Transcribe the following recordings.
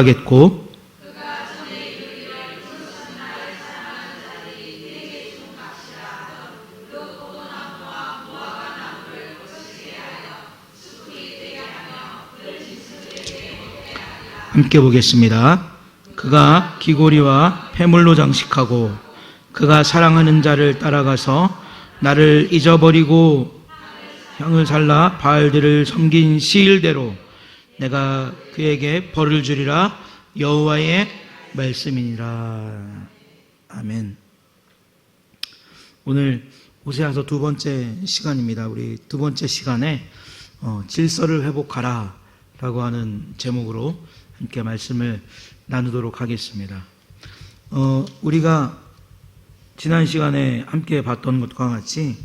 하겠고 함께 보겠습니다. 그가 귀고리와 폐물로 장식하고 그가 사랑하는 자를 따라가서 나를 잊어버리고 향을 살라 바알들을 섬긴 시일대로 내가 그에게 벌을 주리라. 여호와의 말씀이니라. 아멘. 오늘 호세아서 두 번째 시간입니다. 우리 두 번째 시간에 질서를 회복하라 라고 하는 제목으로 함께 말씀을 나누도록 하겠습니다. 우리가 지난 시간에 함께 봤던 것과 같이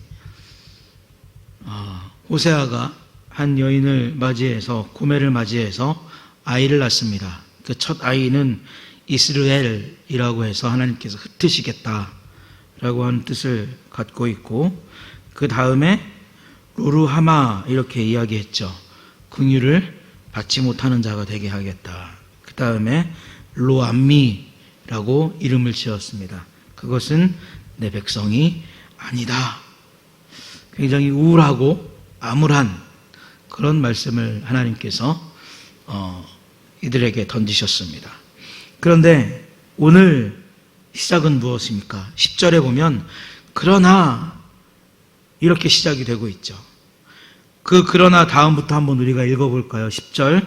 호세아가 한 여인을 맞이해서 고멜을 맞이해서 아이를 낳습니다. 그 첫 아이는 이스라엘이라고 해서 하나님께서 흩으시겠다라고 하는 뜻을 갖고 있고, 그 다음에 로루하마 이렇게 이야기했죠. 긍휼을 받지 못하는 자가 되게 하겠다. 그 다음에 로암미라고 이름을 지었습니다. 그것은 내 백성이 아니다. 굉장히 우울하고 암울한 그런 말씀을 하나님께서 이들에게 던지셨습니다. 그런데 오늘 시작은 무엇입니까? 10절에 보면 그러나 이렇게 시작이 되고 있죠. 그러나 다음부터 한번 우리가 읽어볼까요? 10절.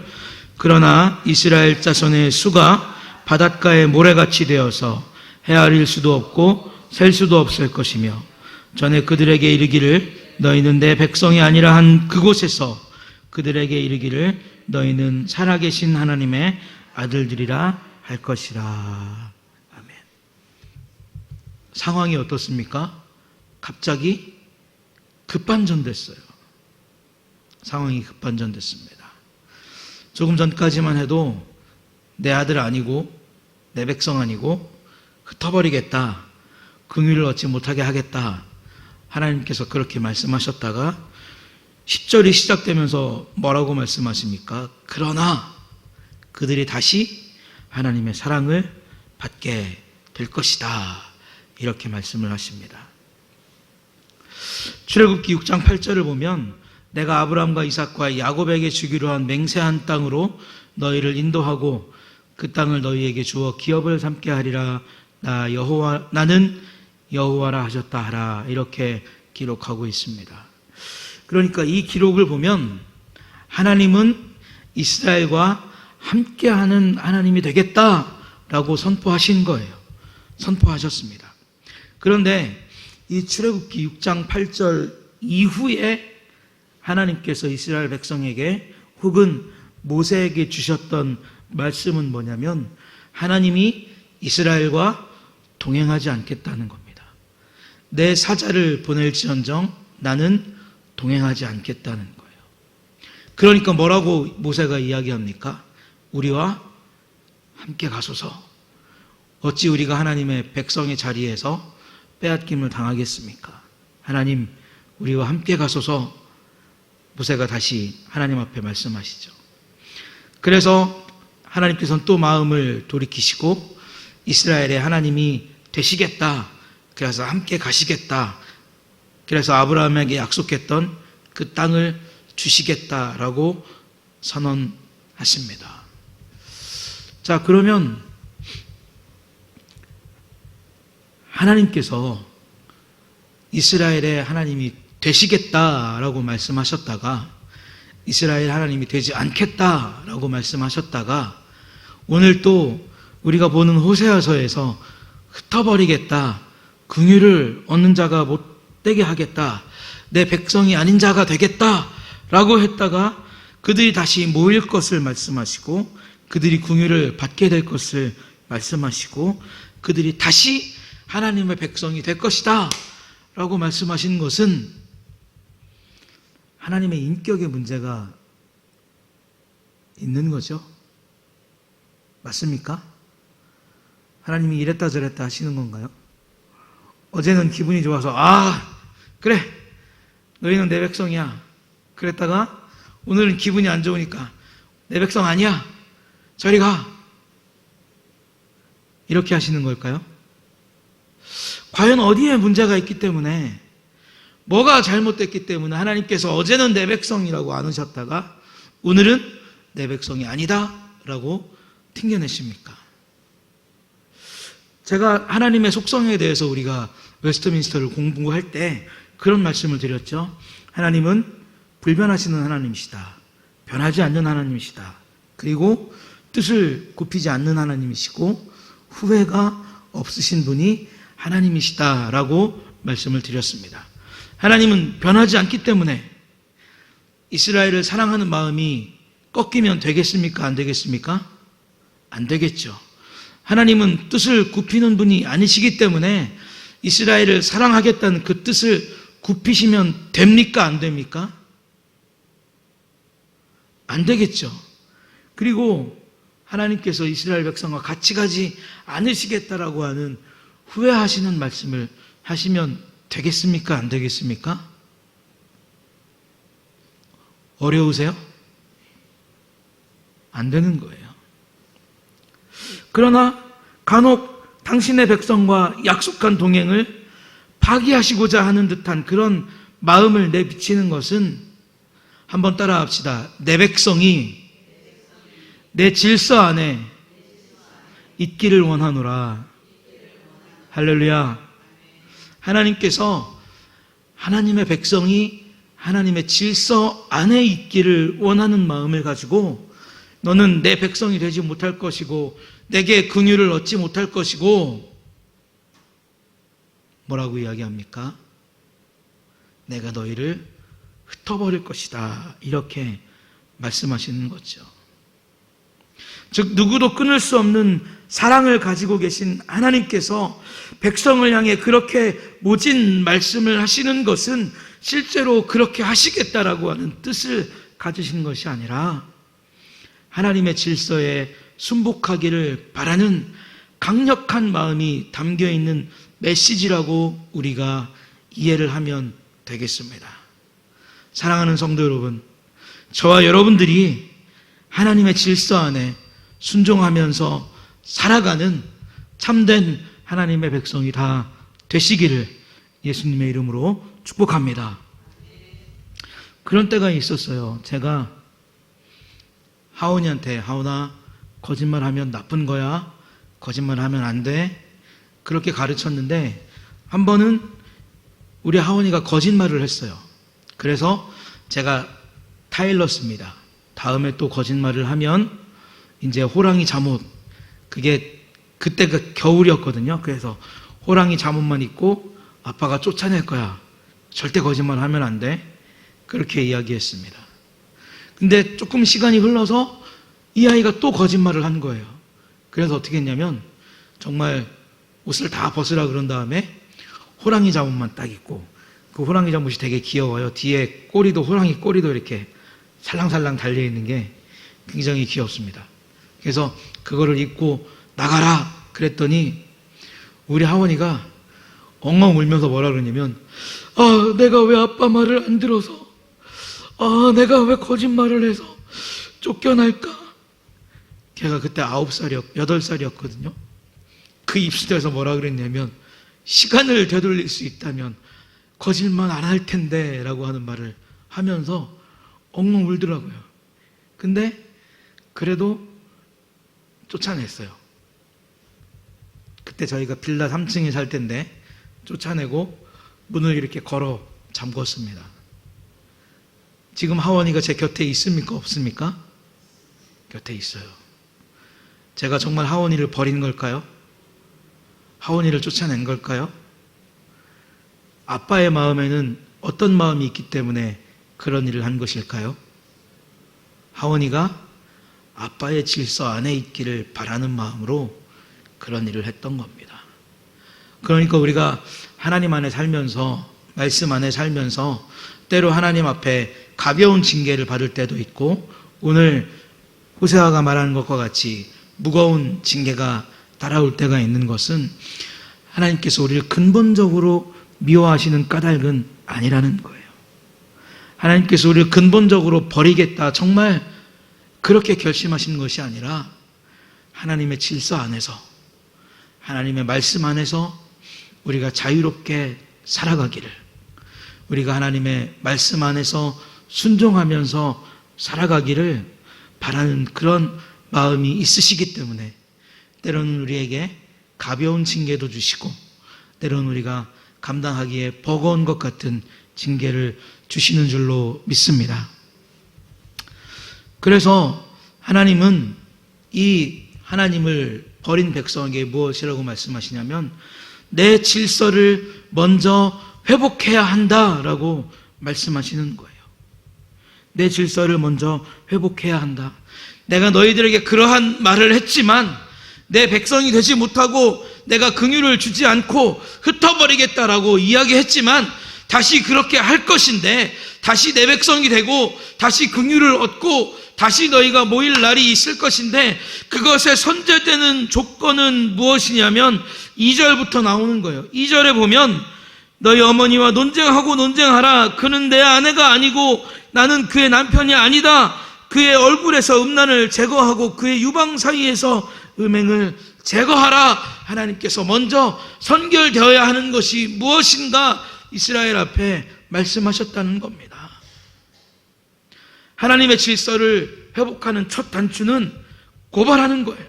그러나 이스라엘 자손의 수가 바닷가의 모래같이 되어서 헤아릴 수도 없고 셀 수도 없을 것이며 전에 그들에게 이르기를 너희는 내 백성이 아니라 한 그곳에서 그들에게 이르기를 너희는 살아계신 하나님의 아들들이라 할 것이라. 아멘. 상황이 어떻습니까? 갑자기 급반전됐어요. 상황이 급반전됐습니다. 조금 전까지만 해도 내 아들 아니고 내 백성 아니고 흩어버리겠다, 긍휼을 얻지 못하게 하겠다, 하나님께서 그렇게 말씀하셨다가 10절이 시작되면서 뭐라고 말씀하십니까? 그러나 그들이 다시 하나님의 사랑을 받게 될 것이다, 이렇게 말씀을 하십니다. 출애굽기 6장 8절을 보면 내가 아브라함과 이삭과 야곱에게 주기로 한 맹세한 땅으로 너희를 인도하고 그 땅을 너희에게 주어 기업을 삼게 하리라. 나는 여호와라 하셨다 하라, 이렇게 기록하고 있습니다. 그러니까 이 기록을 보면 하나님은 이스라엘과 함께하는 하나님이 되겠다라고 선포하신 거예요. 선포하셨습니다. 그런데 이 출애굽기 6장 8절 이후에 하나님께서 이스라엘 백성에게 혹은 모세에게 주셨던 말씀은 뭐냐면 하나님이 이스라엘과 동행하지 않겠다는 겁니다. 내 사자를 보낼지언정 나는 동행하지 않겠다는 거예요. 그러니까 뭐라고 모세가 이야기합니까? 우리와 함께 가소서. 어찌 우리가 하나님의 백성의 자리에서 빼앗김을 당하겠습니까? 하나님, 우리와 함께 가소서. 모세가 다시 하나님 앞에 말씀하시죠. 그래서 하나님께서는 또 마음을 돌이키시고 이스라엘의 하나님이 되시겠다, 그래서 함께 가시겠다, 그래서 아브라함에게 약속했던 그 땅을 주시겠다라고 선언하십니다. 자, 그러면 하나님께서 이스라엘의 하나님이 되시겠다라고 말씀하셨다가 이스라엘 하나님이 되지 않겠다라고 말씀하셨다가 오늘 또 우리가 보는 호세아서에서 흩어버리겠다, 긍휼을 얻는 자가 못되게 하겠다, 내 백성이 아닌 자가 되겠다라고 했다가 그들이 다시 모일 것을 말씀하시고 그들이 긍휼을 받게 될 것을 말씀하시고 그들이 다시 하나님의 백성이 될 것이다 라고 말씀하신 것은 하나님의 인격의 문제가 있는 거죠. 맞습니까? 하나님이 이랬다 저랬다 하시는 건가요? 어제는 기분이 좋아서 그래, 너희는 내 백성이야 그랬다가 오늘은 기분이 안 좋으니까 내 백성 아니야, 저리 가, 이렇게 하시는 걸까요? 과연 어디에 문제가 있기 때문에, 뭐가 잘못됐기 때문에 하나님께서 어제는 내 백성이라고 안으셨다가 오늘은 내 백성이 아니다 라고 튕겨내십니까? 제가 하나님의 속성에 대해서 우리가 웨스트민스터를 공부할 때 그런 말씀을 드렸죠. 하나님은 불변하시는 하나님이시다. 변하지 않는 하나님이시다. 그리고 뜻을 굽히지 않는 하나님이시고 후회가 없으신 분이 하나님이시다라고 말씀을 드렸습니다. 하나님은 변하지 않기 때문에 이스라엘을 사랑하는 마음이 꺾이면 되겠습니까? 안 되겠습니까? 안 되겠죠. 하나님은 뜻을 굽히는 분이 아니시기 때문에 이스라엘을 사랑하겠다는 그 뜻을 굽히시면 됩니까? 안 됩니까? 안 되겠죠. 그리고 하나님께서 이스라엘 백성과 같이 가지 않으시겠다라고 하는 후회하시는 말씀을 하시면 되겠습니까? 안 되겠습니까? 어려우세요? 안 되는 거예요. 그러나 간혹 당신의 백성과 약속한 동행을 파기하시고자 하는 듯한 그런 마음을 내비치는 것은, 한번 따라 합시다. 내 백성이 내 질서 안에 있기를 원하노라. 할렐루야. 하나님께서 하나님의 백성이 하나님의 질서 안에 있기를 원하는 마음을 가지고, 너는 내 백성이 되지 못할 것이고 내게 긍휼을 얻지 못할 것이고, 뭐라고 이야기합니까? 내가 너희를 흩어버릴 것이다. 이렇게 말씀하시는 거죠. 즉 누구도 끊을 수 없는 사랑을 가지고 계신 하나님께서 백성을 향해 그렇게 모진 말씀을 하시는 것은 실제로 그렇게 하시겠다라고 하는 뜻을 가지신 것이 아니라 하나님의 질서에 순복하기를 바라는 강력한 마음이 담겨있는 메시지라고 우리가 이해를 하면 되겠습니다. 사랑하는 성도 여러분, 저와 여러분들이 하나님의 질서 안에 순종하면서 살아가는 참된 하나님의 백성이 다 되시기를 예수님의 이름으로 축복합니다. 그런 때가 있었어요. 제가 하온이한테, 하온아, 거짓말하면 나쁜 거야. 거짓말하면 안 돼. 그렇게 가르쳤는데 한 번은 우리 하온이가 거짓말을 했어요. 그래서 제가 타일렀습니다. 다음에 또 거짓말을 하면 이제 호랑이 잠옷, 그게 그때가 겨울이었거든요. 그래서 호랑이 잠옷만 입고 아빠가 쫓아낼 거야. 절대 거짓말 하면 안 돼. 그렇게 이야기했습니다. 근데 조금 시간이 흘러서 이 아이가 또 거짓말을 한 거예요. 그래서 어떻게 했냐면 정말 옷을 다 벗으라 그런 다음에 호랑이 잠옷만 딱 입고, 그 호랑이 잠옷이 되게 귀여워요. 뒤에 꼬리도, 호랑이 꼬리도 이렇게 살랑살랑 달려있는 게 굉장히 귀엽습니다. 그래서 그거를 입고 나가라 그랬더니 우리 하원이가 엉엉 울면서 뭐라 그러냐면, 내가 왜 아빠 말을 안 들어서, 내가 왜 거짓말을 해서 쫓겨날까? 걔가 그때 8살이었거든요. 그 입술에서 뭐라 그랬냐면, 시간을 되돌릴 수 있다면 거짓말 안 할 텐데 라고 하는 말을 하면서 엉엉 울더라고요. 근데 그래도 쫓아냈어요. 그때 저희가 빌라 3층에 살 텐데 쫓아내고 문을 이렇게 걸어 잠궜습니다. 지금 하원이가 제 곁에 있습니까? 없습니까? 곁에 있어요. 제가 정말 하원이를 버린 걸까요? 하원이를 쫓아낸 걸까요? 아빠의 마음에는 어떤 마음이 있기 때문에 그런 일을 한 것일까요? 하원이가 아빠의 질서 안에 있기를 바라는 마음으로 그런 일을 했던 겁니다. 그러니까 우리가 하나님 안에 살면서, 말씀 안에 살면서 때로 하나님 앞에 가벼운 징계를 받을 때도 있고, 오늘 호세아가 말하는 것과 같이 무거운 징계가 따라올 때가 있는 것은 하나님께서 우리를 근본적으로 미워하시는 까닭은 아니라는 거예요. 하나님께서 우리를 근본적으로 버리겠다, 정말 그렇게 결심하시는 것이 아니라 하나님의 질서 안에서 하나님의 말씀 안에서 우리가 자유롭게 살아가기를, 우리가 하나님의 말씀 안에서 순종하면서 살아가기를 바라는 그런 마음이 있으시기 때문에 때로는 우리에게 가벼운 징계도 주시고 때로는 우리가 감당하기에 버거운 것 같은 징계를 주시는 줄로 믿습니다. 그래서 하나님은 이 하나님을 버린 백성에게 무엇이라고 말씀하시냐면 내 질서를 먼저 회복해야 한다라고 말씀하시는 거예요. 내 질서를 먼저 회복해야 한다. 내가 너희들에게 그러한 말을 했지만 내 백성이 되지 못하고 내가 긍휼을 주지 않고 흩어버리겠다라고 이야기했지만 다시 그렇게 할 것인데 다시 내 백성이 되고 다시 긍휼을 얻고 다시 너희가 모일 날이 있을 것인데 그것에 선제되는 조건은 무엇이냐면 2절부터 나오는 거예요. 2절에 보면 너희 어머니와 논쟁하고 논쟁하라. 그는 내 아내가 아니고 나는 그의 남편이 아니다. 그의 얼굴에서 음란을 제거하고 그의 유방 사이에서 음행을 제거하라. 하나님께서 먼저 선결되어야 하는 것이 무엇인가 이스라엘 앞에 말씀하셨다는 겁니다. 하나님의 질서를 회복하는 첫 단추는 고발하는 거예요.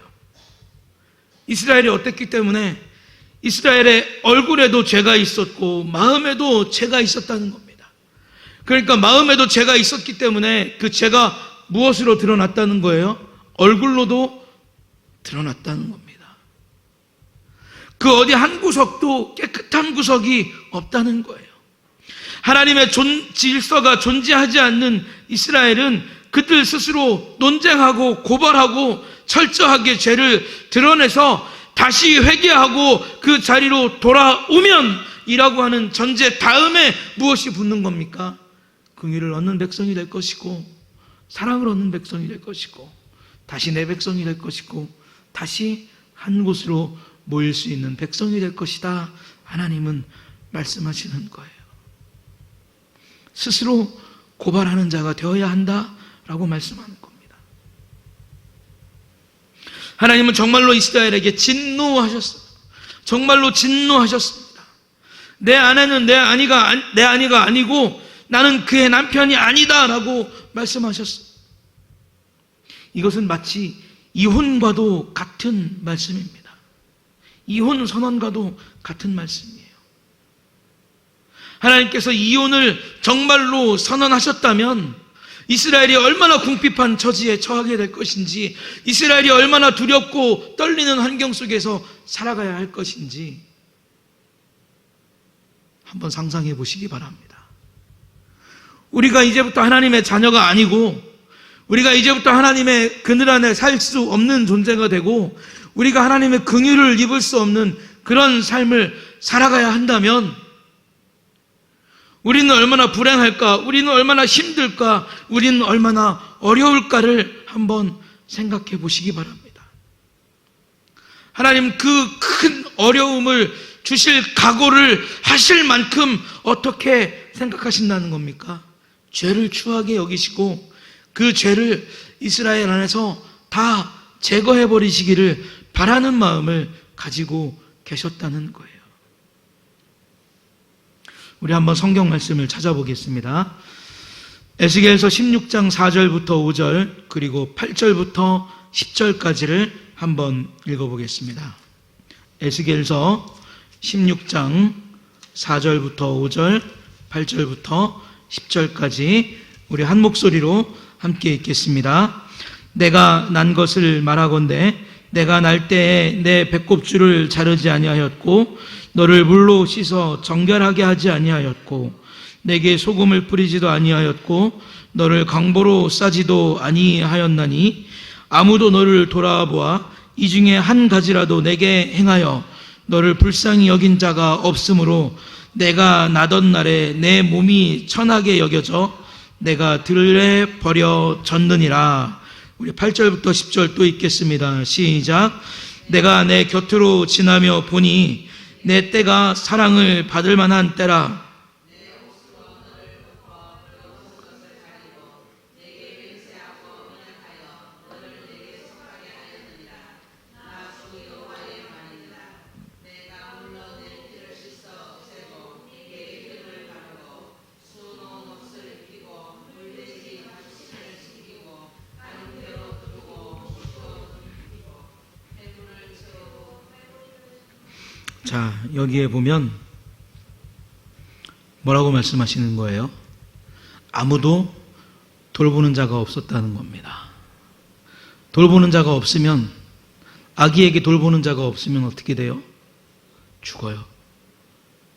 이스라엘이 어땠기 때문에 이스라엘의 얼굴에도 죄가 있었고 마음에도 죄가 있었다는 겁니다. 그러니까 마음에도 죄가 있었기 때문에 그 죄가 무엇으로 드러났다는 거예요? 얼굴로도 드러났다는 겁니다. 그 어디 한 구석도 깨끗한 구석이 없다는 거예요. 하나님의 질서가 존재하지 않는 이스라엘은 그들 스스로 논쟁하고 고발하고 철저하게 죄를 드러내서 다시 회개하고 그 자리로 돌아오면 이라고 하는 전제 다음에 무엇이 붙는 겁니까? 긍휼을 얻는 백성이 될 것이고 사랑을 얻는 백성이 될 것이고 다시 내 백성이 될 것이고 다시 한 곳으로 모일 수 있는 백성이 될 것이다. 하나님은 말씀하시는 거예요. 스스로 고발하는 자가 되어야 한다라고 말씀하는 겁니다. 하나님은 정말로 이스라엘에게 진노하셨어요. 정말로 진노하셨습니다. 내 아내는 내 아내가 아니고 나는 그의 남편이 아니다라고 말씀하셨어요. 이것은 마치 이혼과도 같은 말씀입니다. 이혼 선언과도 같은 말씀이에요. 하나님께서 이혼을 정말로 선언하셨다면 이스라엘이 얼마나 궁핍한 처지에 처하게 될 것인지, 이스라엘이 얼마나 두렵고 떨리는 환경 속에서 살아가야 할 것인지 한번 상상해 보시기 바랍니다. 우리가 이제부터 하나님의 자녀가 아니고 우리가 이제부터 하나님의 그늘 안에 살 수 없는 존재가 되고 우리가 하나님의 긍휼을 입을 수 없는 그런 삶을 살아가야 한다면 우리는 얼마나 불행할까? 우리는 얼마나 힘들까? 우리는 얼마나 어려울까를 한번 생각해 보시기 바랍니다. 하나님 그 큰 어려움을 주실 각오를 하실 만큼 어떻게 생각하신다는 겁니까? 죄를 추하게 여기시고 그 죄를 이스라엘 안에서 다 제거해 버리시기를 바라는 마음을 가지고 계셨다는 거예요. 우리 한번 성경 말씀을 찾아보겠습니다. 에스겔서 16장 4절부터 5절 그리고 8절부터 10절까지를 한번 읽어보겠습니다. 에스겔서 16장 4절부터 5절 8절부터 10절까지 우리 한 목소리로 함께 읽겠습니다. 내가 난 것을 말하건대 내가 날 때에 내 배꼽줄을 자르지 아니하였고 너를 물로 씻어 정결하게 하지 아니하였고 내게 소금을 뿌리지도 아니하였고 너를 강보로 싸지도 아니하였나니 아무도 너를 돌아보아 이 중에 한 가지라도 내게 행하여 너를 불쌍히 여긴 자가 없으므로 내가 나던 날에 내 몸이 천하게 여겨져 내가 들에 버려졌느니라. 우리 8절부터 10절 또 읽겠습니다. 시작. 내가 내 곁으로 지나며 보니 내 때가 사랑을 받을 만한 때라. 자, 여기에 보면 뭐라고 말씀하시는 거예요? 아무도 돌보는 자가 없었다는 겁니다. 돌보는 자가 없으면, 아기에게 돌보는 자가 없으면 어떻게 돼요? 죽어요.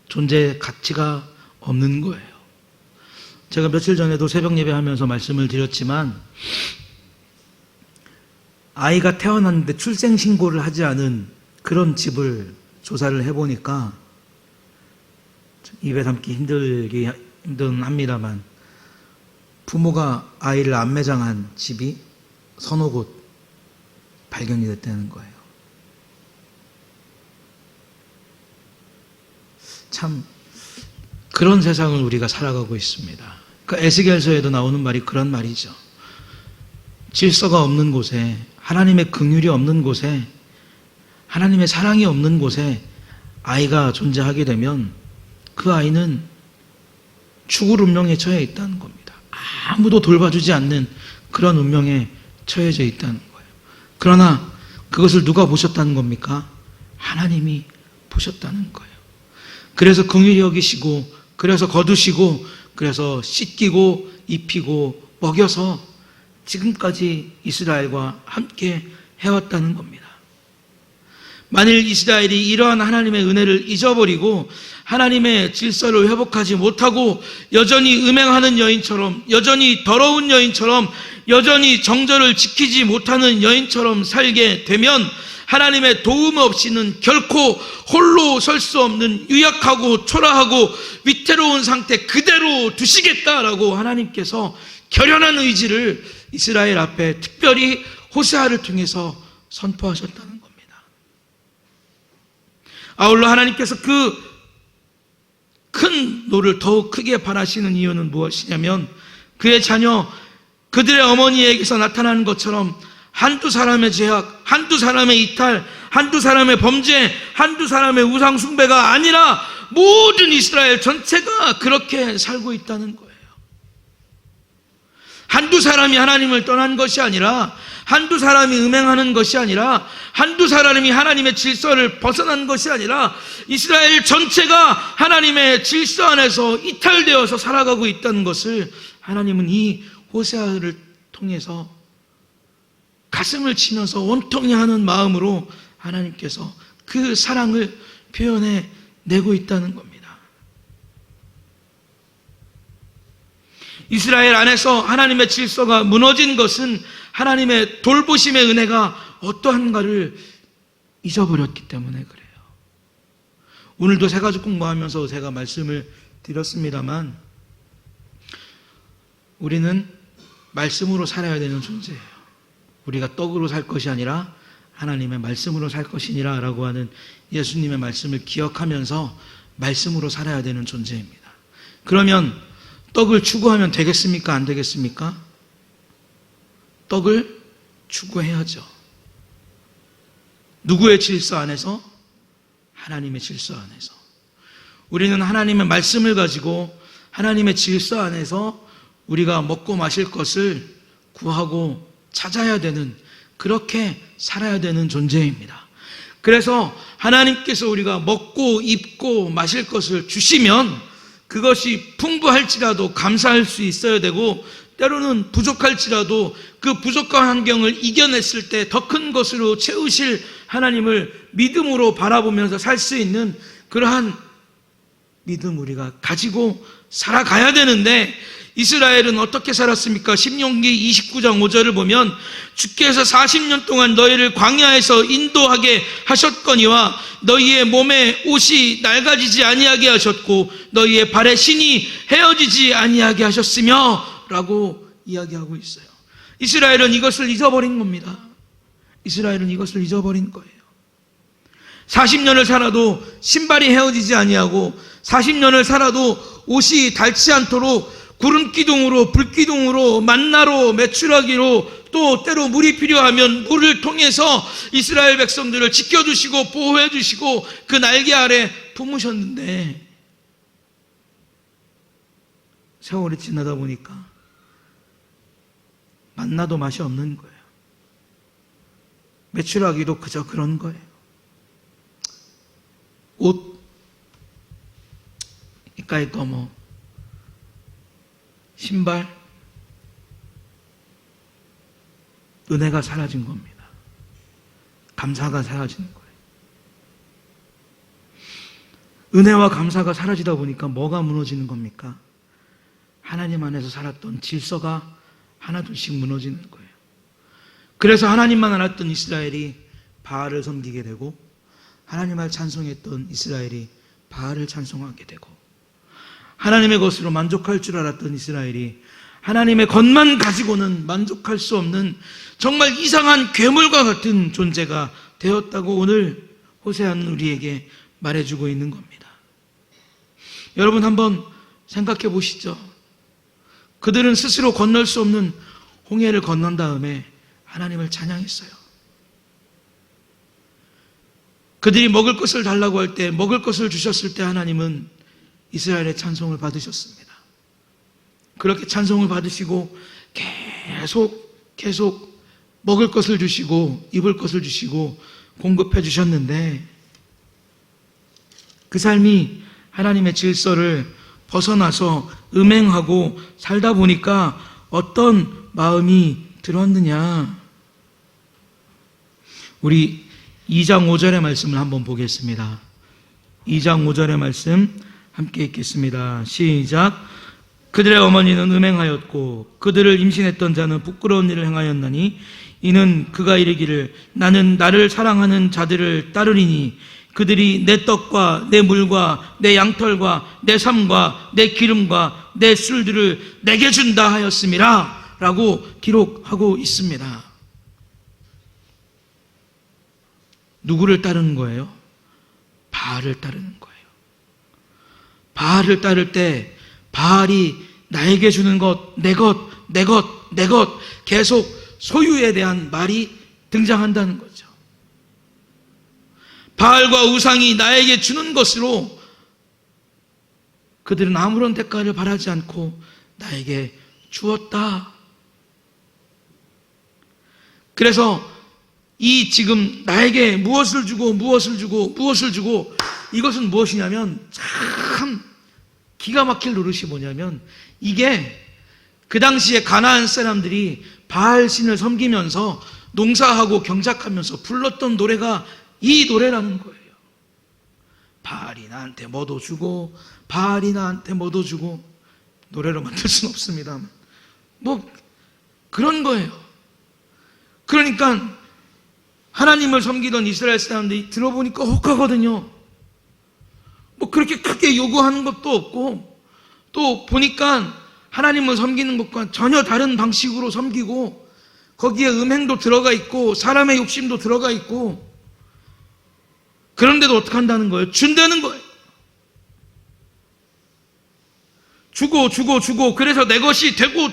존재 가치가 없는 거예요. 제가 며칠 전에도 새벽 예배하면서 말씀을 드렸지만, 아이가 태어났는데 출생신고를 하지 않은 그런 집을 조사를 해보니까, 입에 담기 힘든 합니다만, 부모가 아이를 안매장한 집이 서너 곳 발견이 됐다는 거예요. 참 그런 세상을 우리가 살아가고 있습니다. 그 에스겔서에도 나오는 말이 그런 말이죠. 질서가 없는 곳에, 하나님의 긍휼이 없는 곳에, 하나님의 사랑이 없는 곳에 아이가 존재하게 되면 그 아이는 죽을 운명에 처해 있다는 겁니다. 아무도 돌봐주지 않는 그런 운명에 처해져 있다는 거예요. 그러나 그것을 누가 보셨다는 겁니까? 하나님이 보셨다는 거예요. 그래서 긍휼히 여기시고, 그래서 거두시고, 그래서 씻기고 입히고 먹여서 지금까지 이스라엘과 함께 해왔다는 겁니다. 만일 이스라엘이 이러한 하나님의 은혜를 잊어버리고 하나님의 질서를 회복하지 못하고 여전히 음행하는 여인처럼, 여전히 더러운 여인처럼, 여전히 정절을 지키지 못하는 여인처럼 살게 되면 하나님의 도움 없이는 결코 홀로 설 수 없는 유약하고 초라하고 위태로운 상태 그대로 두시겠다라고 하나님께서 결연한 의지를 이스라엘 앞에 특별히 호세아를 통해서 선포하셨다는 겁니다. 아울러 하나님께서 그 큰 노를 더욱 크게 바라시는 이유는 무엇이냐면, 그의 자녀, 그들의 어머니에게서 나타나는 것처럼 한두 사람의 죄악, 한두 사람의 이탈, 한두 사람의 범죄, 한두 사람의 우상 숭배가 아니라 모든 이스라엘 전체가 그렇게 살고 있다는 거예요. 한두 사람이 하나님을 떠난 것이 아니라, 한두 사람이 음행하는 것이 아니라, 한두 사람이 하나님의 질서를 벗어난 것이 아니라 이스라엘 전체가 하나님의 질서 안에서 이탈되어서 살아가고 있다는 것을 하나님은 이 호세아를 통해서 가슴을 치면서 원통이 하는 마음으로 하나님께서 그 사랑을 표현해 내고 있다는 겁니다. 이스라엘 안에서 하나님의 질서가 무너진 것은 하나님의 돌보심의 은혜가 어떠한가를 잊어버렸기 때문에 그래요. 오늘도 새가족 공부하면서 제가 말씀을 드렸습니다만, 우리는 말씀으로 살아야 되는 존재예요. 우리가 떡으로 살 것이 아니라 하나님의 말씀으로 살 것이니라 라고 하는 예수님의 말씀을 기억하면서 말씀으로 살아야 되는 존재입니다. 그러면 떡을 추구하면 되겠습니까? 안 되겠습니까? 떡을 추구해야죠. 누구의 질서 안에서? 하나님의 질서 안에서. 우리는 하나님의 말씀을 가지고 하나님의 질서 안에서 우리가 먹고 마실 것을 구하고 찾아야 되는, 그렇게 살아야 되는 존재입니다. 그래서 하나님께서 우리가 먹고 입고 마실 것을 주시면 그것이 풍부할지라도 감사할 수 있어야 되고, 때로는 부족할지라도 그 부족한 환경을 이겨냈을 때 더 큰 것으로 채우실 하나님을 믿음으로 바라보면서 살 수 있는 그러한 믿음 우리가 가지고 살아가야 되는데, 이스라엘은 어떻게 살았습니까? 신명기 29장 5절을 보면 주께서 40년 동안 너희를 광야에서 인도하게 하셨거니와 너희의 몸에 옷이 낡아지지 아니하게 하셨고 너희의 발에 신이 헤어지지 아니하게 하셨으며 라고 이야기하고 있어요. 이스라엘은 이것을 잊어버린 겁니다. 이스라엘은 이것을 잊어버린 거예요. 40년을 살아도 신발이 헤어지지 아니하고 40년을 살아도 옷이 닳지 않도록 구름기둥으로, 불기둥으로, 만나로, 메추라기로, 또 때로 물이 필요하면 물을 통해서 이스라엘 백성들을 지켜주시고 보호해 주시고 그 날개 아래 품으셨는데, 세월이 지나다 보니까 만나도 맛이 없는 거예요. 메추라기도 그저 그런 거예요. 가까이 거 신발, 은혜가 사라진 겁니다. 감사가 사라지는 거예요. 은혜와 감사가 사라지다 보니까 뭐가 무너지는 겁니까? 하나님 안에서 살았던 질서가 하나둘씩 무너지는 거예요. 그래서 하나님만 알았던 이스라엘이 바알을 섬기게 되고, 하나님을 찬송했던 이스라엘이 바알을 찬송하게 되고, 하나님의 것으로 만족할 줄 알았던 이스라엘이 하나님의 것만 가지고는 만족할 수 없는 정말 이상한 괴물과 같은 존재가 되었다고 오늘 호세아는 우리에게 말해주고 있는 겁니다. 여러분 한번 생각해 보시죠. 그들은 스스로 건널 수 없는 홍해를 건넌 다음에 하나님을 찬양했어요. 그들이 먹을 것을 달라고 할 때, 먹을 것을 주셨을 때 하나님은 이스라엘의 찬송을 받으셨습니다. 그렇게 찬송을 받으시고 계속 먹을 것을 주시고 입을 것을 주시고 공급해 주셨는데, 그 삶이 하나님의 질서를 벗어나서 음행하고 살다 보니까 어떤 마음이 들었느냐. 우리 2장 5절의 말씀을 한번 보겠습니다. 2장 5절의 말씀 함께 읽겠습니다. 시작. 그들의 어머니는 음행하였고 그들을 임신했던 자는 부끄러운 일을 행하였나니 이는 그가 이르기를 나는 나를 사랑하는 자들을 따르리니 그들이 내 떡과 내 물과 내 양털과 내 삶과 내 기름과 내 술들을 내게 준다 하였음이라 라고 기록하고 있습니다. 누구를 따르는 거예요? 바알을 따르는 거예요. 바알을 따를 때 바알이 나에게 주는 것, 내 것, 내 것, 내 것, 계속 소유에 대한 말이 등장한다는 거죠. 바알과 우상이 나에게 주는 것으로 그들은 아무런 대가를 바라지 않고 나에게 주었다. 그래서 이 지금 나에게 무엇을 주고 이것은 무엇이냐면 참 기가 막힐 노릇이 뭐냐면, 이게 그 당시에 가나안 사람들이 바알 신을 섬기면서 농사하고 경작하면서 불렀던 노래가 이 노래라는 거예요. 바알이 나한테 뭐도 주고 바알이 나한테 뭐도 주고. 노래로 만들 수는 없습니다. 그런 거예요. 그러니까 하나님을 섬기던 이스라엘 사람들이 들어보니까 혹하거든요. 그렇게 크게 요구하는 것도 없고, 또 보니까 하나님을 섬기는 것과 전혀 다른 방식으로 섬기고, 거기에 음행도 들어가 있고 사람의 욕심도 들어가 있고, 그런데도 어떻게 한다는 거예요? 준다는 거예요. 주고 그래서 내 것이 되고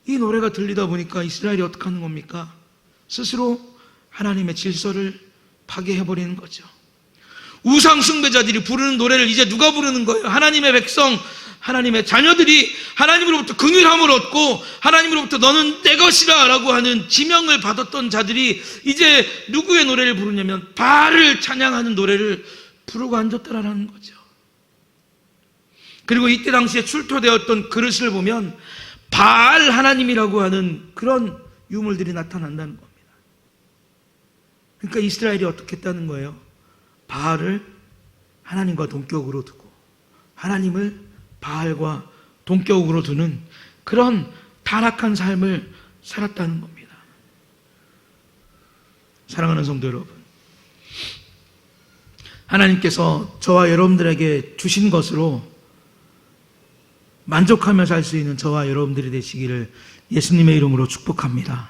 이 노래가 들리다 보니까 이스라엘이 어떻게 하는 겁니까? 스스로 하나님의 질서를 파괴해버리는 거죠. 우상 숭배자들이 부르는 노래를 이제 누가 부르는 거예요? 하나님의 백성, 하나님의 자녀들이 하나님으로부터 긍휼함을 얻고 하나님으로부터 너는 내 것이라 라고 하는 지명을 받았던 자들이 이제 누구의 노래를 부르냐면 바알을 찬양하는 노래를 부르고 앉았다라는 거죠. 그리고 이때 당시에 출토되었던 그릇을 보면 바알 하나님이라고 하는 그런 유물들이 나타난다는 겁니다. 그러니까 이스라엘이 어떻게 했다는 거예요? 바알을 하나님과 동격으로 두고 하나님을 바알과 동격으로 두는 그런 타락한 삶을 살았다는 겁니다. 사랑하는 성도 여러분, 하나님께서 저와 여러분들에게 주신 것으로 만족하며 살 수 있는 저와 여러분들이 되시기를 예수님의 이름으로 축복합니다.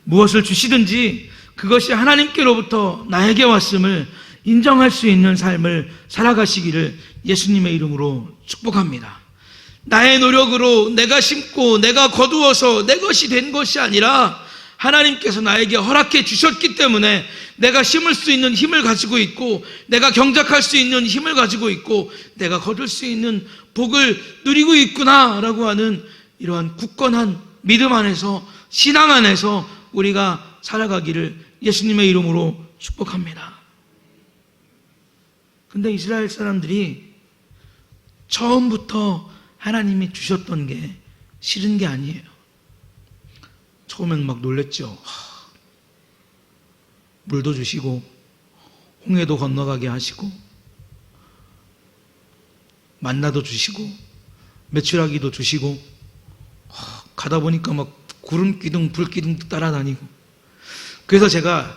무엇을 주시든지 그것이 하나님께로부터 나에게 왔음을 인정할 수 있는 삶을 살아가시기를 예수님의 이름으로 축복합니다. 나의 노력으로 내가 심고 내가 거두어서 내 것이 된 것이 아니라 하나님께서 나에게 허락해 주셨기 때문에 내가 심을 수 있는 힘을 가지고 있고 내가 경작할 수 있는 힘을 가지고 있고 내가 거둘 수 있는 복을 누리고 있구나라고 하는 이러한 굳건한 믿음 안에서, 신앙 안에서 우리가 살아가기를 예수님의 이름으로 축복합니다. 근데 이스라엘 사람들이 처음부터 하나님이 주셨던 게 싫은 게 아니에요. 처음엔 막 놀랬죠. 물도 주시고 홍해도 건너가게 하시고 만나도 주시고 메추라기도 주시고 가다 보니까 막 구름 기둥 불 기둥 따라다니고. 그래서 제가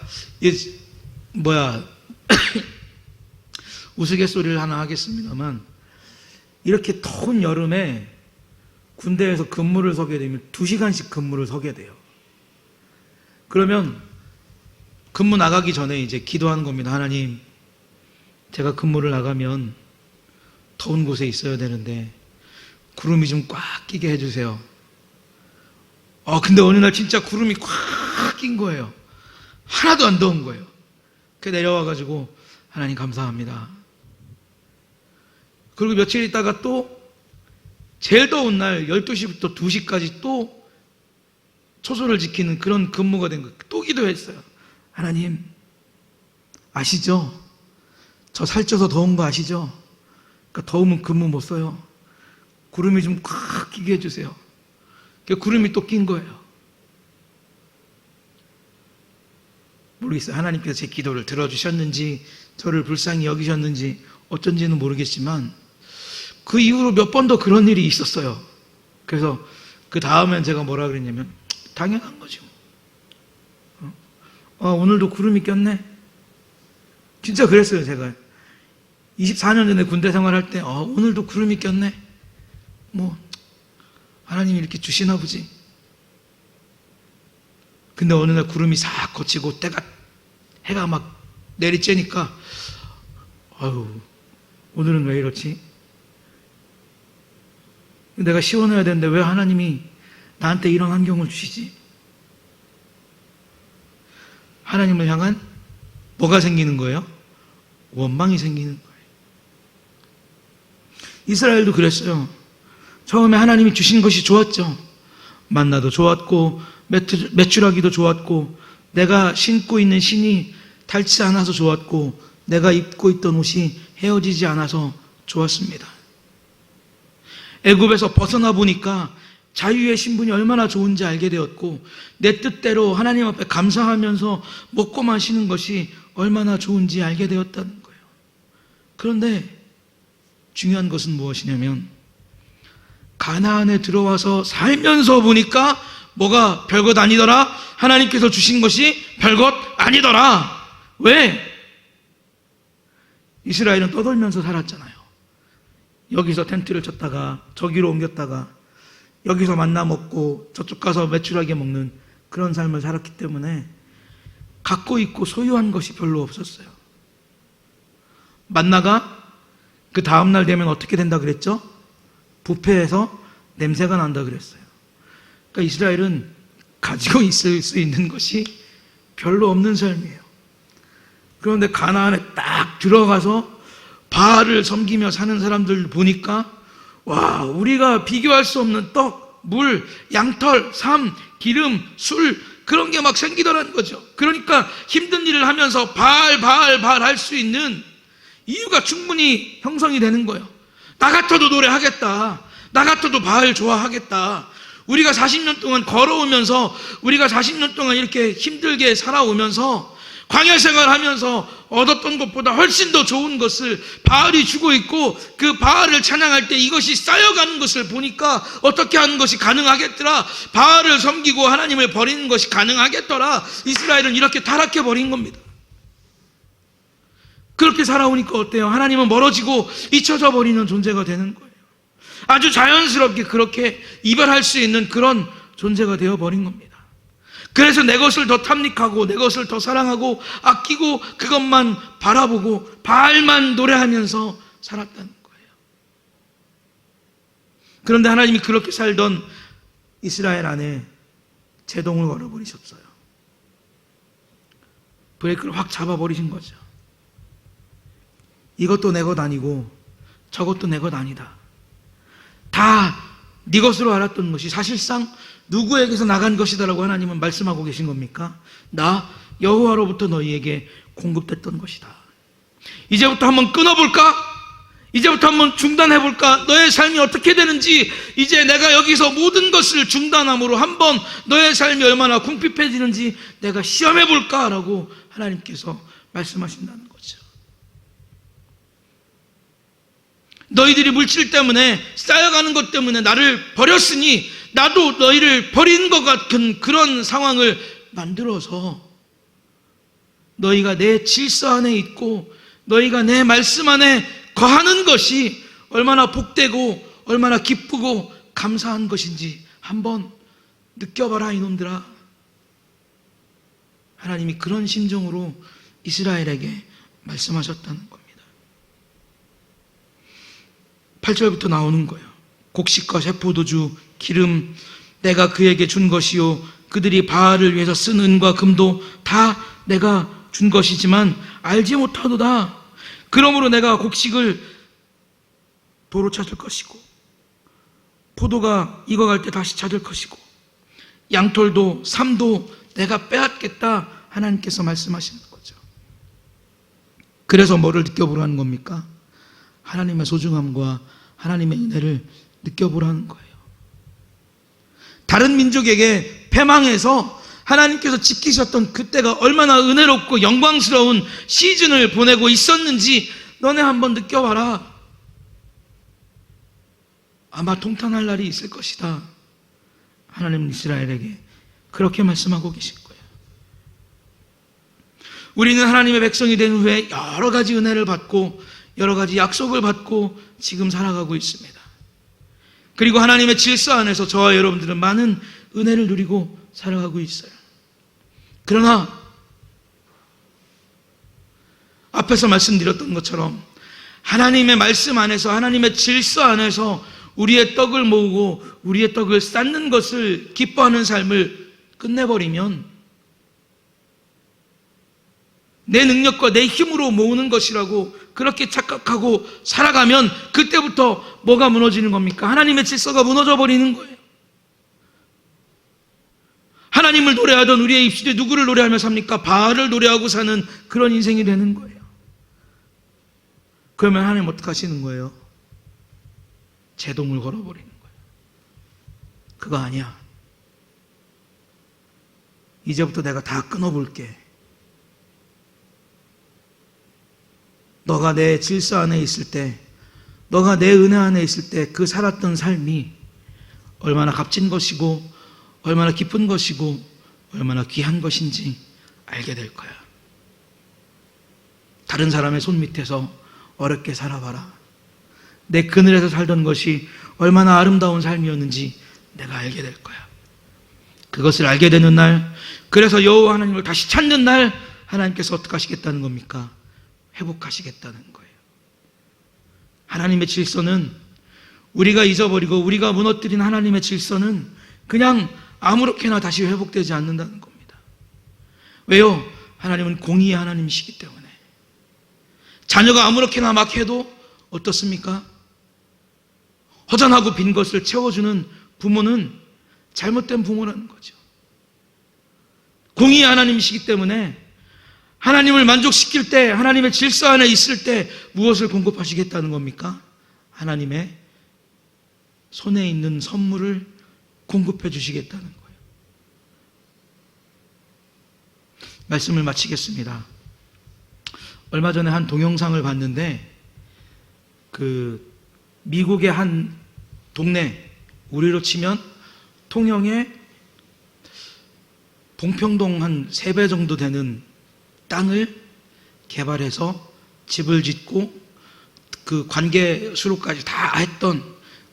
우스갯소리를 하나 하겠습니다만, 이렇게 더운 여름에 군대에서 근무를 서게 되면 2시간씩 근무를 서게 돼요. 그러면 근무 나가기 전에 이제 기도하는 겁니다. 하나님, 제가 근무를 나가면 더운 곳에 있어야 되는데 구름이 좀 꽉 끼게 해주세요. 근데 어느 날 진짜 구름이 꽉 낀 거예요. 하나도 안 더운 거예요. 그 내려와가지고 하나님 감사합니다. 그리고 며칠 있다가 또 제일 더운 날 12시부터 2시까지 또 초소를 지키는 그런 근무가 된 거예요. 또 기도했어요. 하나님, 아시죠? 저 살쪄서 더운 거 아시죠? 그러니까 더우면 근무 못 써요. 구름이 좀 꽉 끼게 해주세요. 그 구름이 또 낀 거예요. 모르겠어요. 하나님께서 제 기도를 들어주셨는지 저를 불쌍히 여기셨는지 어쩐지는 모르겠지만 그 이후로 몇 번 더 그런 일이 있었어요. 그래서 그 다음엔 제가 뭐라 그랬냐면 당연한 거죠. 오늘도 구름이 꼈네. 진짜 그랬어요. 제가 24년 전에 군대 생활할 때 오늘도 구름이 꼈네. 하나님이 이렇게 주시나 보지. 근데 어느 날 구름이 싹 거치고 해가 막 내리쬐니까 오늘은 왜 이렇지? 내가 시원해야 되는데 왜 하나님이 나한테 이런 환경을 주시지? 하나님을 향한 뭐가 생기는 거예요? 원망이 생기는 거예요. 이스라엘도 그랬어요. 처음에 하나님이 주신 것이 좋았죠. 만나도 좋았고 메추라기도 좋았고 내가 신고 있는 신이 닳지 않아서 좋았고 내가 입고 있던 옷이 헤어지지 않아서 좋았습니다. 애굽에서 벗어나 보니까 자유의 신분이 얼마나 좋은지 알게 되었고 내 뜻대로 하나님 앞에 감사하면서 먹고 마시는 것이 얼마나 좋은지 알게 되었다는 거예요. 그런데 중요한 것은 무엇이냐면 가나안에 들어와서 살면서 보니까 뭐가 별것 아니더라. 하나님께서 주신 것이 별것 아니더라. 왜? 이스라엘은 떠돌면서 살았잖아요. 여기서 텐트를 쳤다가 저기로 옮겼다가 여기서 만나 먹고 저쪽 가서 메추라기 먹는 그런 삶을 살았기 때문에 갖고 있고 소유한 것이 별로 없었어요. 만나가 그 다음날 되면 어떻게 된다 그랬죠? 부패해서 냄새가 난다 그랬어요. 그러니까 이스라엘은 가지고 있을 수 있는 것이 별로 없는 삶이에요. 그런데 가나안에 딱 들어가서 바알을 섬기며 사는 사람들 보니까 우리가 비교할 수 없는 떡, 물, 양털, 삶, 기름, 술 그런 게 막 생기더라는 거죠. 그러니까 힘든 일을 하면서 바알 할 수 있는 이유가 충분히 형성이 되는 거예요. 나 같아도 노래하겠다. 나 같아도 바알 좋아하겠다. 우리가 40년 동안 걸어오면서 우리가 40년 동안 이렇게 힘들게 살아오면서 광야 생활하면서 얻었던 것보다 훨씬 더 좋은 것을 바알이 주고 있고 그 바알을 찬양할 때 이것이 쌓여가는 것을 보니까 어떻게 하는 것이 가능하겠더라. 바알을 섬기고 하나님을 버리는 것이 가능하겠더라. 이스라엘은 이렇게 타락해 버린 겁니다. 그렇게 살아오니까 어때요? 하나님은 멀어지고 잊혀져 버리는 존재가 되는 거예요. 아주 자연스럽게 그렇게 이별할 수 있는 그런 존재가 되어버린 겁니다. 그래서 내 것을 더 탐닉하고 내 것을 더 사랑하고 아끼고 그것만 바라보고 바알만 노래하면서 살았다는 거예요. 그런데 하나님이 그렇게 살던 이스라엘 안에 제동을 걸어버리셨어요. 브레이크를 확 잡아버리신 거죠. 이것도 내 것 아니고 저것도 내 것 아니다. 다 네 것으로 알았던 것이 사실상 누구에게서 나간 것이다라고 하나님은 말씀하고 계신 겁니까? 나 여호와로부터 너희에게 공급됐던 것이다. 이제부터 한번 끊어볼까? 이제부터 한번 중단해볼까? 너의 삶이 어떻게 되는지 이제 내가 여기서 모든 것을 중단함으로 한번 너의 삶이 얼마나 궁핍해지는지 내가 시험해볼까? 라고 하나님께서 말씀하신다는 거죠. 너희들이 물질 때문에 쌓여가는 것 때문에 나를 버렸으니 나도 너희를 버린 것 같은 그런 상황을 만들어서 너희가 내 질서 안에 있고 너희가 내 말씀 안에 거하는 것이 얼마나 복되고 얼마나 기쁘고 감사한 것인지 한번 느껴봐라 이놈들아. 하나님이 그런 심정으로 이스라엘에게 말씀하셨다는 겁니다. 8절부터 나오는 거예요. 곡식과 쇠포도주, 기름 내가 그에게 준 것이요 그들이 바알을 위해서 쓴 은과 금도 다 내가 준 것이지만 알지 못하도다. 그러므로 내가 곡식을 도로 찾을 것이고 포도가 익어갈 때 다시 찾을 것이고 양털도 삶도 내가 빼앗겠다. 하나님께서 말씀하시는 거죠. 그래서 뭐를 느껴보라는 겁니까? 하나님의 소중함과 하나님의 은혜를 느껴보라는 거예요. 다른 민족에게 패망해서 하나님께서 지키셨던 그때가 얼마나 은혜롭고 영광스러운 시즌을 보내고 있었는지 너네 한번 느껴봐라. 아마 통탄할 날이 있을 것이다. 하나님은 이스라엘에게 그렇게 말씀하고 계신 거예요. 우리는 하나님의 백성이 된 후에 여러 가지 은혜를 받고 여러 가지 약속을 받고 지금 살아가고 있습니다. 그리고 하나님의 질서 안에서 저와 여러분들은 많은 은혜를 누리고 살아가고 있어요. 그러나 앞에서 말씀드렸던 것처럼 하나님의 말씀 안에서 하나님의 질서 안에서 우리의 떡을 모으고 우리의 떡을 쌓는 것을 기뻐하는 삶을 끝내버리면 내 능력과 내 힘으로 모으는 것이라고 그렇게 착각하고 살아가면 그때부터 뭐가 무너지는 겁니까? 하나님의 질서가 무너져 버리는 거예요. 하나님을 노래하던 우리의 입술이 누구를 노래하며 삽니까? 바알을 노래하고 사는 그런 인생이 되는 거예요. 그러면 하나님 어떻게 하시는 거예요? 제동을 걸어버리는 거예요. 그거 아니야. 이제부터 내가 다 끊어볼게. 너가 내 질서 안에 있을 때, 너가 내 은혜 안에 있을 때 그 살았던 삶이 얼마나 값진 것이고 얼마나 기쁜 것이고 얼마나 귀한 것인지 알게 될 거야. 다른 사람의 손 밑에서 어렵게 살아봐라. 내 그늘에서 살던 것이 얼마나 아름다운 삶이었는지 내가 알게 될 거야. 그것을 알게 되는 날, 그래서 여호와 하나님을 다시 찾는 날 하나님께서 어떻게 하시겠다는 겁니까? 회복하시겠다는 거예요. 하나님의 질서는 우리가 잊어버리고 우리가 무너뜨린 하나님의 질서는 그냥 아무렇게나 다시 회복되지 않는다는 겁니다. 왜요? 하나님은 공의의 하나님이시기 때문에. 자녀가 아무렇게나 막 해도 어떻습니까? 허전하고 빈 것을 채워주는 부모는 잘못된 부모라는 거죠. 공의의 하나님이시기 때문에 하나님을 만족시킬 때, 하나님의 질서 안에 있을 때 무엇을 공급하시겠다는 겁니까? 하나님의 손에 있는 선물을 공급해 주시겠다는 거예요. 말씀을 마치겠습니다. 얼마 전에 한 동영상을 봤는데 미국의 한 동네, 우리로 치면 통영의 봉평동 한 3배 정도 되는 땅을 개발해서 집을 짓고 그 관계 수로까지 다 했던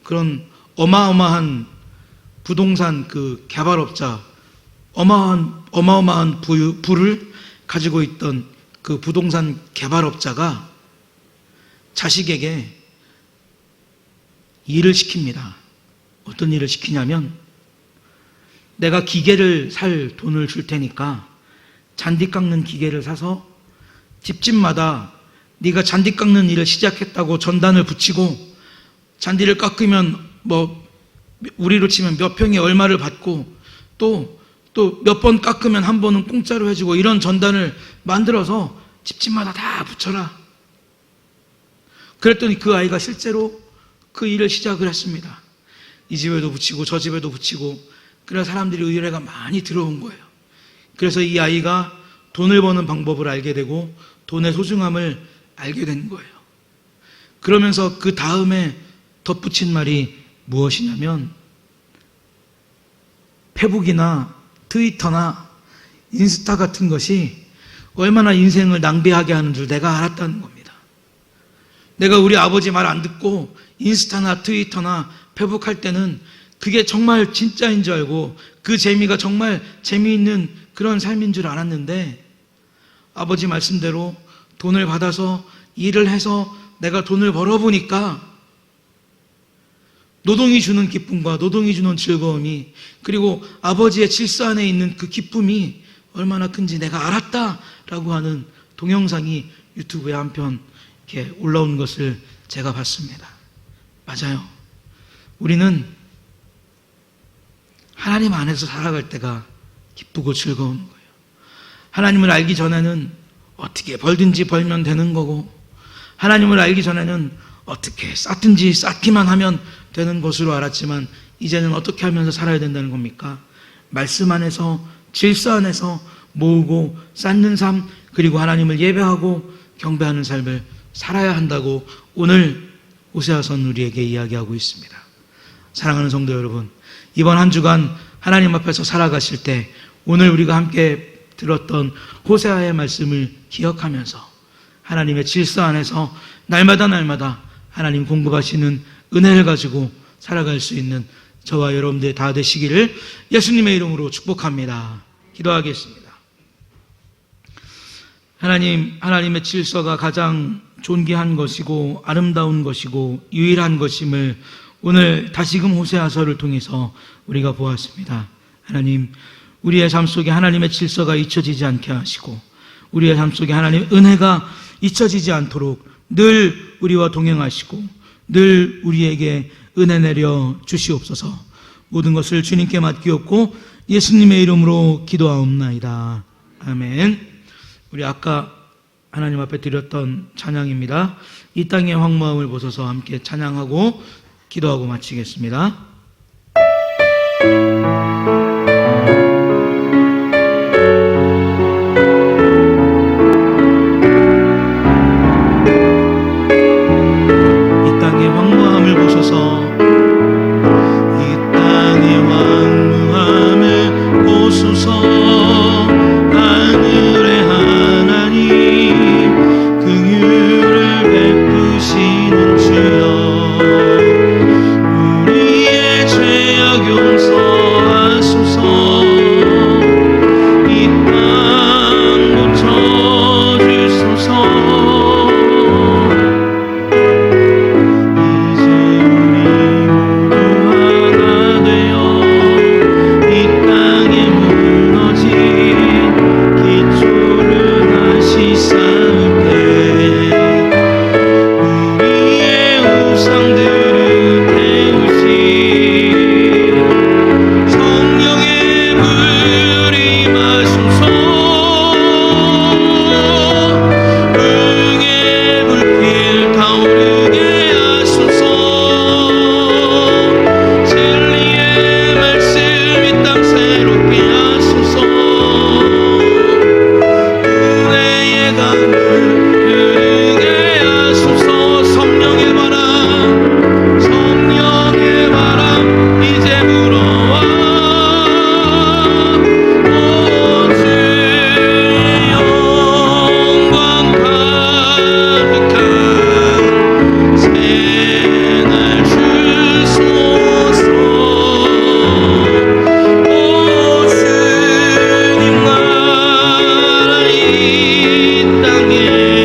그런 어마어마한 부동산 그 개발업자, 어마어마한 부를 가지고 있던 그 부동산 개발업자가 자식에게 일을 시킵니다. 어떤 일을 시키냐면, 내가 기계를 살 돈을 줄 테니까 잔디 깎는 기계를 사서 집집마다 네가 잔디 깎는 일을 시작했다고 전단을 붙이고, 잔디를 깎으면 우리로 치면 몇 평에 얼마를 받고, 또 몇 번 깎으면 한 번은 공짜로 해주고, 이런 전단을 만들어서 집집마다 다 붙여라. 그랬더니 그 아이가 실제로 그 일을 시작을 했습니다. 이 집에도 붙이고 저 집에도 붙이고, 그래서 사람들이 의뢰가 많이 들어온 거예요. 그래서 이 아이가 돈을 버는 방법을 알게 되고 돈의 소중함을 알게 된 거예요. 그러면서 그 다음에 덧붙인 말이 무엇이냐면, 페북이나 트위터나 인스타 같은 것이 얼마나 인생을 낭비하게 하는 줄 내가 알았다는 겁니다. 내가 우리 아버지 말 안 듣고 인스타나 트위터나 페북 할 때는 그게 정말 진짜인 줄 알고 그 재미가 정말 재미있는 그런 삶인 줄 알았는데, 아버지 말씀대로 돈을 받아서 일을 해서 내가 돈을 벌어보니까 노동이 주는 기쁨과 노동이 주는 즐거움이, 그리고 아버지의 질서 안에 있는 그 기쁨이 얼마나 큰지 내가 알았다라고 하는 동영상이 유튜브에 한편 이렇게 올라온 것을 제가 봤습니다. 맞아요. 우리는 하나님 안에서 살아갈 때가 기쁘고 즐거운 거예요. 하나님을 알기 전에는 어떻게 벌든지 벌면 되는 거고, 하나님을 알기 전에는 어떻게 쌓든지 쌓기만 하면 되는 것으로 알았지만, 이제는 어떻게 하면서 살아야 된다는 겁니까? 말씀 안에서, 질서 안에서 모으고 쌓는 삶, 그리고 하나님을 예배하고 경배하는 삶을 살아야 한다고 오늘 호세아서는 우리에게 이야기하고 있습니다. 사랑하는 성도 여러분, 이번 한 주간 하나님 앞에서 살아가실 때 오늘 우리가 함께 들었던 호세아의 말씀을 기억하면서 하나님의 질서 안에서 날마다 하나님 공급하시는 은혜를 가지고 살아갈 수 있는 저와 여러분들 다 되시기를 예수님의 이름으로 축복합니다. 기도하겠습니다. 하나님의 질서가 가장 존귀한 것이고 아름다운 것이고 유일한 것임을 오늘 다시금 호세아서를 통해서 우리가 보았습니다. 하나님, 우리의 삶 속에 하나님의 질서가 잊혀지지 않게 하시고, 우리의 삶 속에 하나님의 은혜가 잊혀지지 않도록 늘 우리와 동행하시고 늘 우리에게 은혜 내려 주시옵소서. 모든 것을 주님께 맡기옵고 예수님의 이름으로 기도하옵나이다. 아멘. 우리 아까 하나님 앞에 드렸던 찬양입니다. 이 땅의 황무함을 보소서 함께 찬양하고 기도하고 마치겠습니다. 땅에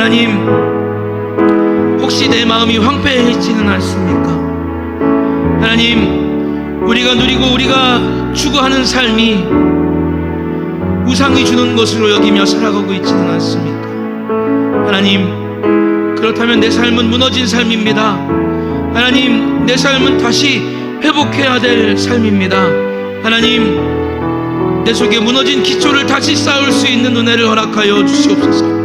하나님, 혹시 내 마음이 황폐해지는 않습니까? 하나님, 우리가 누리고 우리가 추구하는 삶이 우상이 주는 것으로 여기며 살아가고 있지는 않습니까? 하나님, 그렇다면 내 삶은 무너진 삶입니다. 하나님, 내 삶은 다시 회복해야 될 삶입니다. 하나님, 내 속에 무너진 기초를 다시 쌓을 수 있는 은혜를 허락하여 주시옵소서.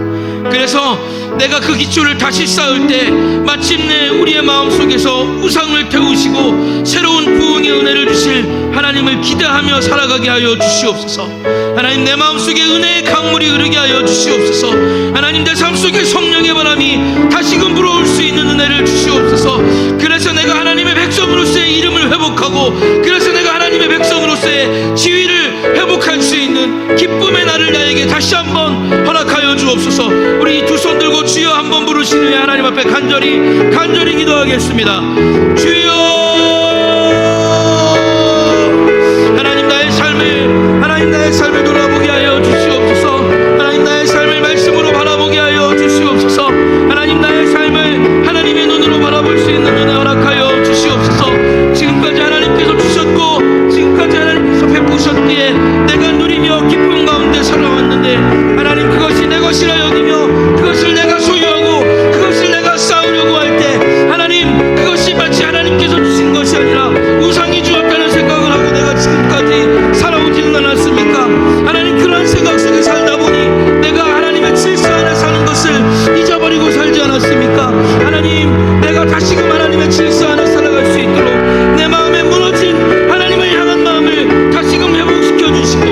그래서 내가 그 기초를 다시 쌓을 때 마침내 우리의 마음속에서 우상을 태우시고 새로운 부흥의 은혜를 주실 하나님을 기대하며 살아가게 하여 주시옵소서. 하나님, 내 마음속에 은혜의 강물이 흐르게 하여 주시옵소서. 하나님, 내 삶속에 성령의 바람이 다시금 불어올 수 있는 은혜를 주시옵소서. 그래서 내가 하나님의 백성으로서의 이름을 회복하고, 그래서 내가 하나님의 백성으로서의 지위를 회복할 수 있는 기쁨의 날을 나에게 다시 한번 허락하여 주옵소서. 우리 두 손 들고 주여 한번 부르신 후에 하나님 앞에 간절히 기도하겠습니다. 주여, 하나님 나의 삶을 돌아보게 하여 주시옵소서. 하나님, 나의 삶을 말씀으로 바라보게 하여 주시옵소서. 하나님, 나의 삶을 하나님의 눈으로 바라볼 수 있는 은혜 허락하여 주시옵소서. 지금까지 하나님께서 주셨고 지금까지 하나님께서 베푸셨기에 내가 누리며 기쁨 가운데 살아왔는데, 하나님, 그것이 내 것이라 여기며 그것을 내가 소유하고 그것을 내가 쌓으려고 할 때, 하나님, 그것이 마치 하나님께서 주신 것이 아니라 우상이 주었다는 생각을 하고 내가 지금까지 살아오지는 않았습니까? 하나님, 그런 생각 속에 살다 보니 내가 하나님의 질서 안에 사는 것을 잊어버리고 살지 않았습니까? 하나님, 내가 다시금 하나님의 질서 안에 살아갈 수 있도록 내 마음에 무너진 하나님을 향한 마음을 다시금 회복시켜 주시고,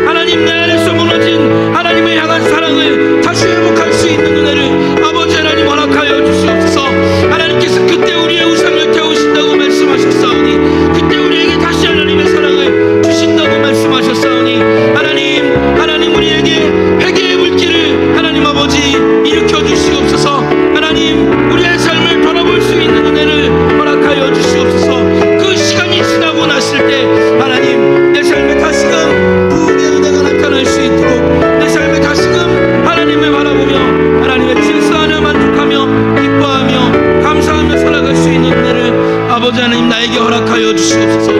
하나님, 내 안에서 무너진 하나님을 향한 사랑을 다시 회복할 수 있는 은혜를 아버지 하나님 허락하여 주시옵소서. 하나님께서 그때 우리의 우상을 태우신다고 말씀하셨사오니, 그때 우리에게 다시 하나님의 사랑을 주신다고 말씀하셨사오니, 하나님 우리에게 회개의 물길을 하나님 아버지 일으켜 주시옵소서. 하나님, 우리의 삶을 돌아볼 수 있는 은혜를 허락하여 주시옵소서. 그 시간이 지나고 났을 때 하나님, 내 삶에 다시금 부흥의 은혜가 나타날 수 있도록, 내 삶에 다시금 하나님을 바라보며 하나님의 질서 안에 만족하며 기뻐하며 감사하며 살아갈 수 있는 은혜를 아버지 하나님 나에게 허락하여 주시옵소서.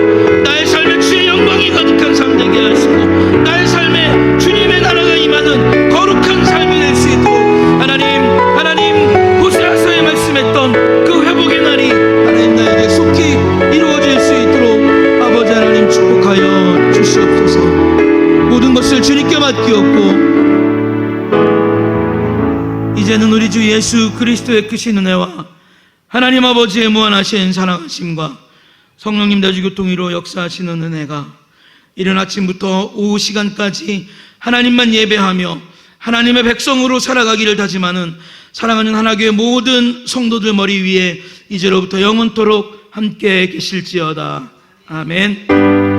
나의 삶에 주의 영광이 가득한 삶 되게 하시고, 나의 삶에 주님의 나라가 임하는 거룩한 삶이 될 수 있도록, 하나님 호세아서에 말씀했던 그 회복의 날이 하나님 나에게 속히 이루어질 수 있도록 아버지 하나님 축복하여 주시옵소서. 모든 것을 주님께 맡기옵고, 이제는 우리 주 예수 그리스도의 크신 은혜와 하나님 아버지의 무한하신 사랑하심과 성령님 대주교통위로 역사하시는 은혜가 이른 아침부터 오후 시간까지 하나님만 예배하며 하나님의 백성으로 살아가기를 다짐하는 사랑하는 하나교회 모든 성도들 머리 위에 이제로부터 영원토록 함께 계실지어다. 아멘.